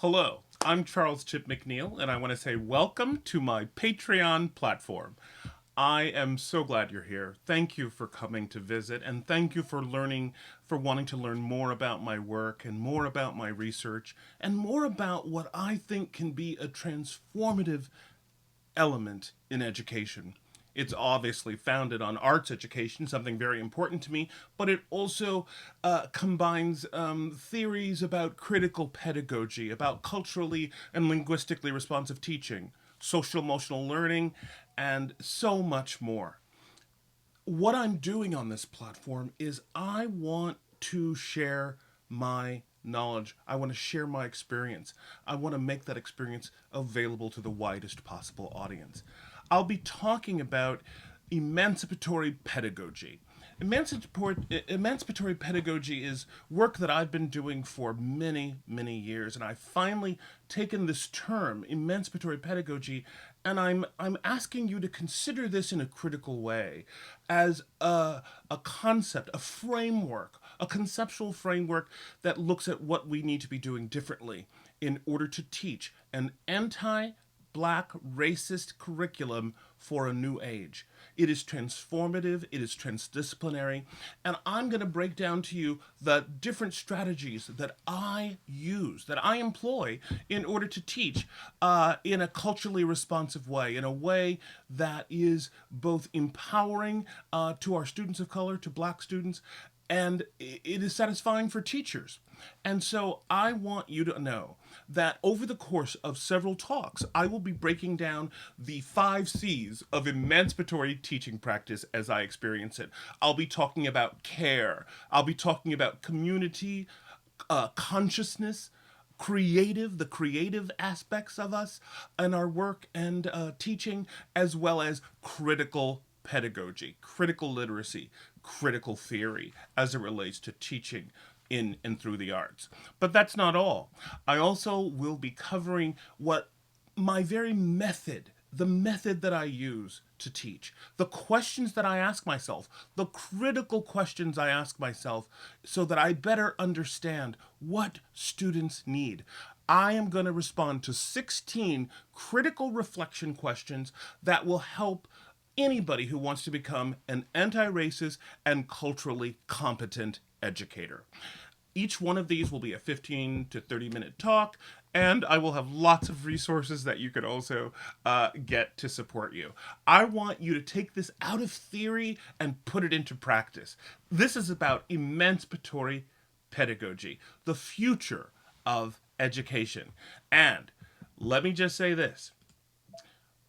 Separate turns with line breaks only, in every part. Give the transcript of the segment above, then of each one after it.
Hello, I'm Charles Chip McNeil, and I want to say welcome to my Patreon platform. I am so glad you're here. Thank you for coming to visit, and thank you for wanting to learn more about my work and more about my research and more about what I think can be a transformative element in education. It's obviously founded on arts education, something very important to me, but it also combines theories about critical pedagogy, about culturally and linguistically responsive teaching, social emotional learning, and so much more. What I'm doing on this platform is I want to share my knowledge. I want to share my experience. I want to make that experience available to the widest possible audience. I'll be talking about emancipatory pedagogy. Emancipatory pedagogy is work that I've been doing for many, many years, and I've finally taken this term, emancipatory pedagogy, and I'm asking you to consider this in a critical way as a concept, a framework, a conceptual framework that looks at what we need to be doing differently in order to teach an anti-black racist curriculum for a new age. It is transformative, it is transdisciplinary, and I'm going to break down to you the different strategies that I use, that I employ in order to teach in a culturally responsive way, in a way that is both empowering to our students of color, to black students, and it is satisfying for teachers. And so I want you to know that over the course of several talks, I will be breaking down the 5 C's of emancipatory teaching practice as I experience it. I'll be talking about care, I'll be talking about community, consciousness, the creative aspects of us and our work and teaching, as well as critical pedagogy, critical literacy, critical theory as it relates to teaching in and through the arts. But that's not all. I also will be covering what my very method, the method that I use to teach, the questions that I ask myself, the critical questions I ask myself so that I better understand what students need. I am going to respond to 16 critical reflection questions that will help anybody who wants to become an anti racist and culturally competent educator. Each one of these will be a 15 to 30-minute talk, and I will have lots of resources that you could also get to support you. I want you to take this out of theory and put it into practice. This is about emancipatory pedagogy, the future of education. And let me just say this,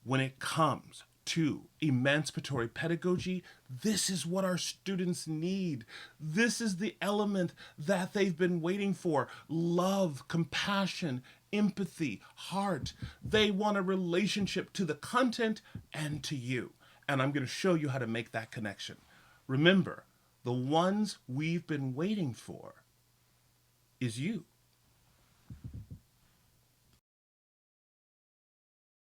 when it comes to emancipatory pedagogy, this is what our students need. This is the element that they've been waiting for: love, compassion, empathy, heart. They want a relationship to the content and to you. And I'm going to show you how to make that connection. Remember, the ones we've been waiting for is you.